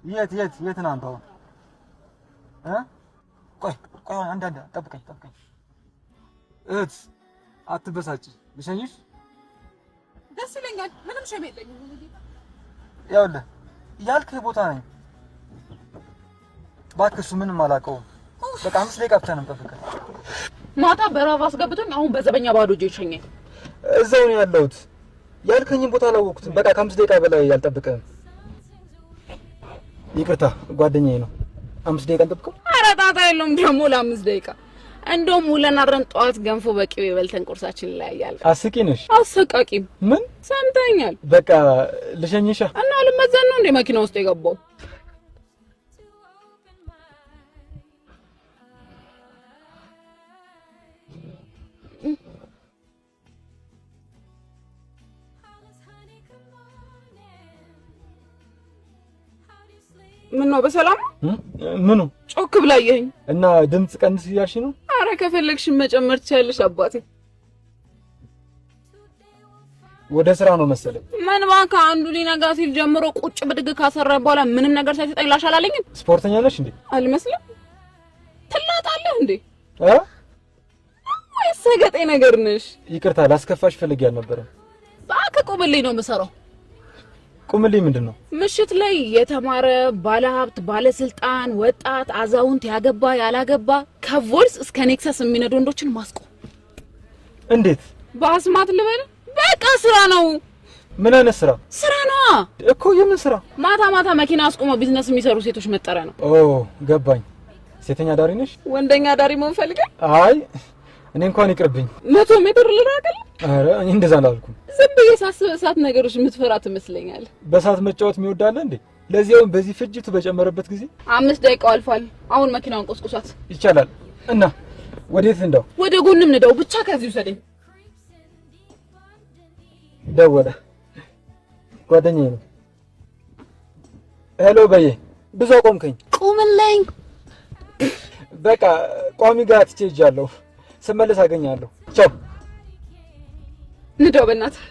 የት ነህ አንተ አሁን? ቆይ አንድ ጠብቀኝ። እህት አትበሳጭ፣ ልሸኝሽ። ደስ ይለኛል። ምንም ሸም የለኝም። ይኸውልህ ያልክህ ቦታ ነኝ። እባክህ እሱ ምንም አላውቀውም። በቃ 5 ደቂቃ ብቻ ነው የምጠብቀው። ማታ በራፍ አስገብቶኝ አሁን በዘበኛ ባዶ እጄ ይሸኘኝ። እዛው ነው ያለሁት። ያልከኝን ቦታ አላወቅሁትም። በቃ ከ5 ደቂቃ በላይ ያልጠብቀህም። ይቅርታ ጓደኛዬ ነው። 5 ደቂቃ እንጠብቀው። ኧረ ጣጣ የለውም ደግሞ ለ5 ደቂቃ። እንደውም ውለን አድረን ጠዋት ገንፎ በቅቤ በልተን ቁርሳችን ላይ ያያል። አስቂ ነሽ። አሰቃቂም። ምን ሰምተኛል? በቃ ልሸኝሻ እና ልመዘን ነው እንደ መኪና ውስጥ የገባው። ምን ነው በሰላም? ምኑ ጮክ ብላየኝ እና ድምጽ ቀንስ እያልሽ ነው? አረ ከፈለግሽ መጨመር ትችያለሽ አባቴ። ወደ ስራ ነው መሰለኝ። ምን ባካ አንዱ ሊነጋ ሲል ጀምሮ ቁጭ ብድግ ካሰራ በኋላ ምንም ነገር ሳይሰጠኝ ላሽ አላለኝም። ስፖርተኛ ነሽ እንዴ? አልመስልም። ትላጣለህ እንዴ? ወይስ ሰገጤ ነገር ነሽ? ይቅርታ ላስከፋሽ ፈልጌ አልነበረም። ባካ ቁምልኝ ነው የምሰራው። ቁምልኝ ምንድነው? ምሽት ላይ የተማረ ባለሀብት፣ ባለስልጣን፣ ወጣት፣ አዛውንት፣ ያገባ ያላገባ ከቮልስ እስከ ኔክሰስ የሚነዱ ወንዶችን ማስቆም። እንዴት? በአስማት ልበል። በቃ ስራ ነው። ምን አይነት ስራ? ስራ ነው እኮ። የምን ስራ? ማታ መኪና አስቆመው ቢዝነስ የሚሰሩ ሴቶች መጠሪያ ነው። ገባኝ። ሴተኛ ዳሪ ነሽ? ወንደኛ ዳሪ መሆን ፈልገህ? አይ እኔ እንኳን ይቅርብኝ። 100 ሜትር ልራቀል? አረ እኔ እንደዛ አላልኩም። ዝም ብዬ ሳስብ እሳት ነገሮች የምትፈራ ትመስለኛለህ። በእሳት መጫወት የሚወዳለ እንዴ? ለዚያውም በዚህ ፍጅቱ በጨመረበት ጊዜ። 5 ደቂቃው አልፏል። አሁን መኪናውን ቆስቁሳት። ይቻላል። እና ወዴት እንደው? ወደ ጎንም እንደው ብቻ ከዚህ ውሰደኝ። ደወለ። ጓደኛዬ ነው። ሄሎ በየ፣ ብዙ አቆምከኝ። ቁምልኝ። በቃ ቋሚ ጋር ትቼጃለሁ። ስመለስ አገኛለሁ። ቻው። ንደው በእናትህ።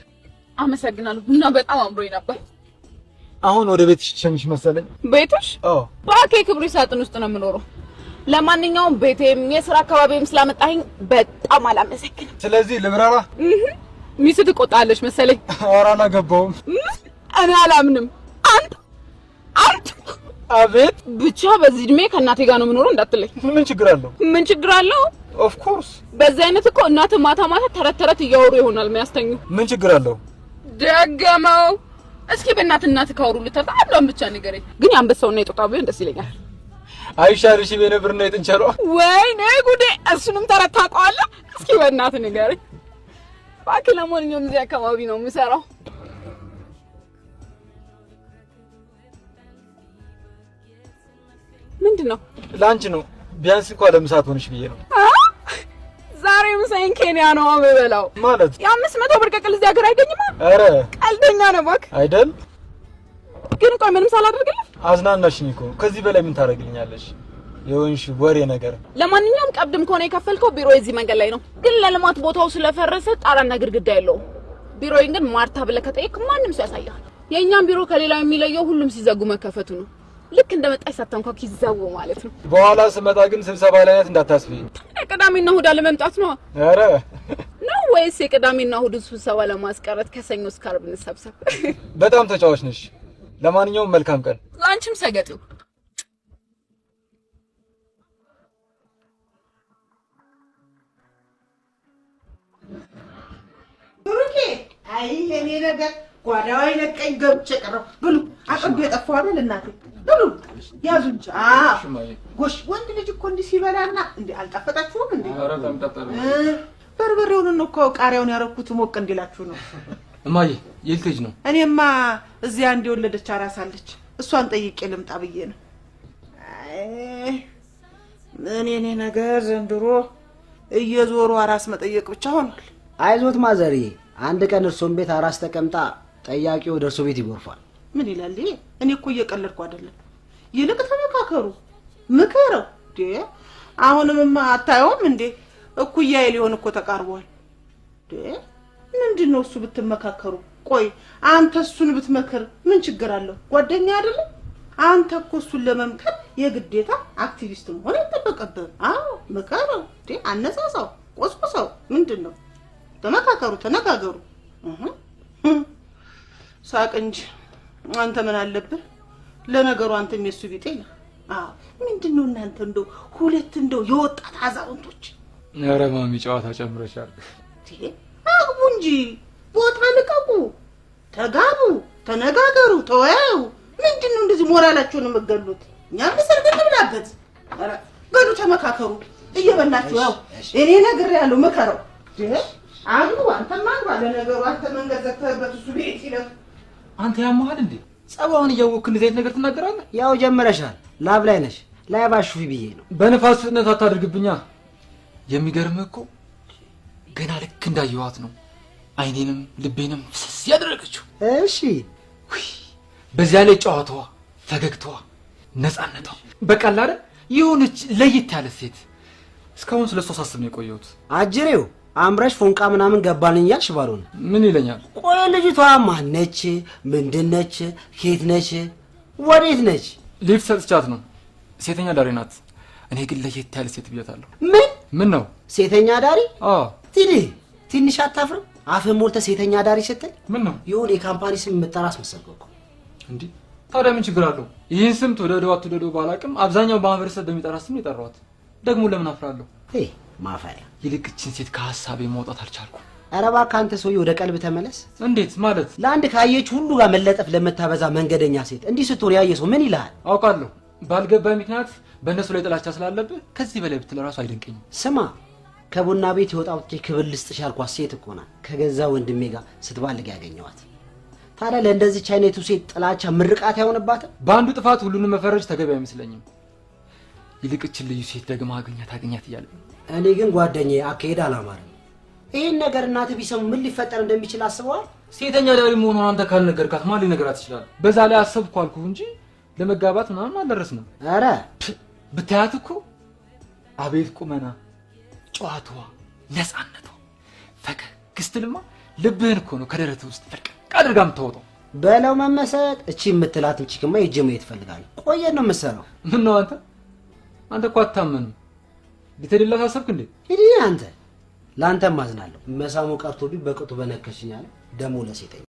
አመሰግናለሁ። ቡና በጣም አምሮኝ ነበር። አሁን ወደ ቤትሽ ሸኝሽ መሰለኝ። ቤትሽ? ባኬ ክብሩ ሳጥን ውስጥ ነው የምኖረው። ለማንኛውም ቤቴም የሥራ አካባቢም ስላመጣኝ በጣም አላመሰግንም። ስለዚህ ልብራራ። ሚስት ትቆጣለች መሰለኝ። ኧረ አላገባውም። እኔ አላምንም። አንተ አቤት። ብቻ በዚህ እድሜ ከእናቴ ጋር ነው የምኖረው እንዳትለኝ። ምን ችግር አለው? ምን ችግር አለው? ኦፍ ኮርስ። በዚህ አይነት እኮ እናት ማታ ተረት እያወሩ ይሆናል የሚያስተኙ። ምን ችግር አለው? ደገመው። እስኪ በእናት ካወሩ ልተርታ አንዷን ብቻ ንገረኝ። ግን የአንበሳውና የጦጣ ቢሆን ደስ ይለኛል። አይሻልሽ? በነብርና የጥንቸሏ። ወይኔ ጉዴ! እሱንም ተረት ታውቀዋለህ? እስኪ በእናትህ ንገረኝ። እባክህ ለማንኛውም እዚህ አካባቢ ነው የምሰራው። ምንድነው? ላንቺ ነው። ቢያንስ እንኳን ለምሳት ሆነሽ ብዬ ነው። ዛሬ ምሳዬን ኬንያ ነው የምበላው። ማለት የ500 ብር ቅቅል እዚህ ሀገር አይገኝም። ኧረ ቀልደኛ ነው እባክህ። አይደል? ግን ቆይ ምንም ሳላደርግልህ አዝናናሽኝ እኮ። ከዚህ በላይ ምን ታደርግልኛለሽ? የወንሽ ወሬ ነገር። ለማንኛውም ቀብድም ከሆነ የከፈልከው ቢሮ እዚህ መንገድ ላይ ነው። ግን ለልማት ቦታው ስለፈረሰ ጣራና ግድግዳ የለውም። ቢሮዬን ግን ማርታ ብለህ ከጠየቅ ማንም ሰው ያሳያል። የእኛም ቢሮ ከሌላው የሚለየው ሁሉም ሲዘጉ መከፈቱ ነው። ልክ እንደመጣች ሳታንኳኩ ይዘው ማለት ነው። በኋላ ስመጣ ግን ስብሰባ ላይ ናት እንዳታስቢ። የቅዳሜና እሑድ ለመምጣት ነው። ኧረ ነው ወይስ የቅዳሜና እሑድ ስብሰባ ለማስቀረት ከሰኞ እስከ ዓርብ እንሰብሰብ? በጣም ተጫዋች ነሽ። ለማንኛውም መልካም ቀን። አንቺም ሰገጤው። ብሩኬ አይ እኔ ነገር ጓዳው አይነቀኝ ገብቼ ቀረው። ብሉ አጥብ የጠፋው አይደል እናቴ? ብሉ ያዙ እንጂ። ጎሽ ወንድ ልጅ እኮ እንዲህ ሲበላና እንዴ አልጣፈጣችሁም እንዴ? ኧረ ተምጣጣለ። በርበሬውን ነው እኮ ቃሪያውን ያረኩት ሞቅ እንዲላችሁ ነው። እማዬ የት ልጅ ነው? እኔማ እዚያ እንደወለደች አራሳለች። እሷን ጠይቄ ልምጣ ብዬ ነው። አይ እኔ ነገር ዘንድሮ እየዞሩ አራስ መጠየቅ ብቻ ሆኗል። አይዞት ማዘሪ፣ አንድ ቀን እርሶም ቤት አራስ ተቀምጣ ጠያቂው ወደ እርሶ ቤት ይጎርፋል። ምን ይላል? እኔ እኮ እየቀለድኩ አይደለም። ይልቅ ተመካከሩ፣ ምከረው። አሁንምማ አታየውም እንዴ? እኩያዬ ሊሆን እኮ ተቃርቧል። ምንድነው እሱ ብትመካከሩ? ቆይ አንተ እሱን ብትመክር ምን ችግር አለው? ጓደኛ አይደለም? አንተ እኮ እሱን ለመምከር የግዴታ አክቲቪስት መሆን አይጠበቅብህም። አዎ ምከረው፣ አነሳሳው፣ ቆስቁሰው። ምንድነው? ተመካከሩ፣ ተነጋገሩ። ሳቅ እንጂ አንተ ምን አለብህ? ለነገሩ አንተም የሱ ቢጤ ነህ። አዎ ምንድነው እናንተ እንደው ሁለት እንደው የወጣት አዛውንቶች? ኧረ ማሚ ጨዋታ ጨምረሻል። አግቡ እንጂ ቦታ ልቀቁ፣ ተጋቡ፣ ተነጋገሩ፣ ተወያዩ። ምንድነው እንደዚህ ሞራላችሁን የምትገሉት? እኛም ሰርግ እንብላበት። ኧረ በሉ ተመካከሩ እየበላችሁ። ያው እኔ ነግሬያለሁ፣ ምከረው። አግቡ፣ አንተም አግባ። ለነገሩ አንተ መንገድ ዘግተህበት እሱ ቤት ይለፍ። አንተ ያመሃል እንዴ? ጸባውን እያወቅህ እንደዚህ አይነት ነገር ትናገራለህ? ያው ጀመረሻል። ላብ ላይ ነሽ። ላይ ባሹፊ ብዬ ነው። በነፋስ ፍጥነት አታድርግብኛ። የሚገርምህ እኮ ገና ልክ እንዳየኋት ነው አይኔንም ልቤንም ፍስስ ያደረገችው። እሺ በዚያ ላይ ጨዋታዋ፣ ፈገግታዋ፣ ነፃነቷ በቃል አይደል የሆነች ለየት ያለ ሴት። እስካሁን ስለሷ ሳስብ ነው የቆየሁት። አጅሬው አምረሽ ፎንቃ ምናምን ገባልኝ እያልሽ ባልሆነ ምን ይለኛል? ቆይ ልጅቷ ማነች? ምንድነች? ኬት ነች? ወዴት ነች? ሊፍት ሰጥቻት ነው። ሴተኛ ዳሪ ናት። እኔ ግን ለየት ያለ ሴት ብያታለሁ። ምን ነው ሴተኛ ዳሪ? አዎ ትዲ ትንሽ አታፍርም? አፍህን ሞልተህ ሴተኛ ዳሪ ስትል ምን ነው? የሆነ የካምፓኒ ስም የምጠራ አስመሰልከው እኮ። እንዴ ታዲያ ምን ችግር አለው? ይህን ስም ተወደደው አትወደደው ባላቅም አብዛኛው ማህበረሰብ በሚጠራ ስም ነው የጠራኋት። ደግሞ ለምን አፍራለሁ? ማፈሪያ። ይልቅችን ሴት ከሐሳቤ ማውጣት አልቻልኩም። ኧረ እባክህ አንተ ሰውዬ ወደ ቀልብ ተመለስ። እንዴት ማለት? ለአንድ ካየች ሁሉ ጋር መለጠፍ ለምታበዛ መንገደኛ ሴት እንዲህ ስትሆን ያየ ሰው ምን ይልሃል? አውቃለሁ ባልገባኝ ምክንያት በእነሱ ላይ ጥላቻ ስላለብህ ከዚህ በላይ ብትል እራሱ አይደንቀኝም። ስማ ከቡና ቤት የወጣሁት ክብር ልስጥሽ ያልኳት ሴት እኮ ናት ከገዛ ወንድሜ ጋር ስትባልግ ያገኘኋት። ታዲያ ለእንደዚች አይነቱ ሴት ጥላቻ ምርቃት አይሆንባትም? በአንዱ ጥፋት ሁሉንም መፈረጅ ተገቢ አይመስለኝም። ይልቅችን ልዩ ሴት ደግሞ አገኛት እያለ እኔ ግን ጓደኛዬ አካሄድ አላማረም። ይህን ነገር እናትህ ቢሰሙ ምን ሊፈጠር እንደሚችል አስበዋል? ሴተኛ ዳሪ መሆኗን አንተ ካልነገርካት ማን ሊነግራት ይችላል? በዛ ላይ አሰብኩ አልኩህ እንጂ ለመጋባት ምናምን አልደረስንም። ኧረ ብታያት እኮ አቤት ቁመና፣ ጨዋታዋ፣ ነፃነቷ፣ ፈገግ ስትልማ ልብህን እኮ ነው ከደረትህ ውስጥ ፈርቅ አድርጋ የምታወጣው። በለው መመሰጥ። እቺ የምትላትን ቺክማ ሂጅ ማየት እፈልጋለሁ። ቆየት ነው የምትሰራው። ምን ነው አንተ እኮ አታመንም። ቢተደላት አሰብክ እንዴ? ሂድ አንተ። ለአንተም ማዝናለሁ። መሳሙ ቀርቶብኝ በቅጡ በነከሽኛል። ደሞ ለሴተኛ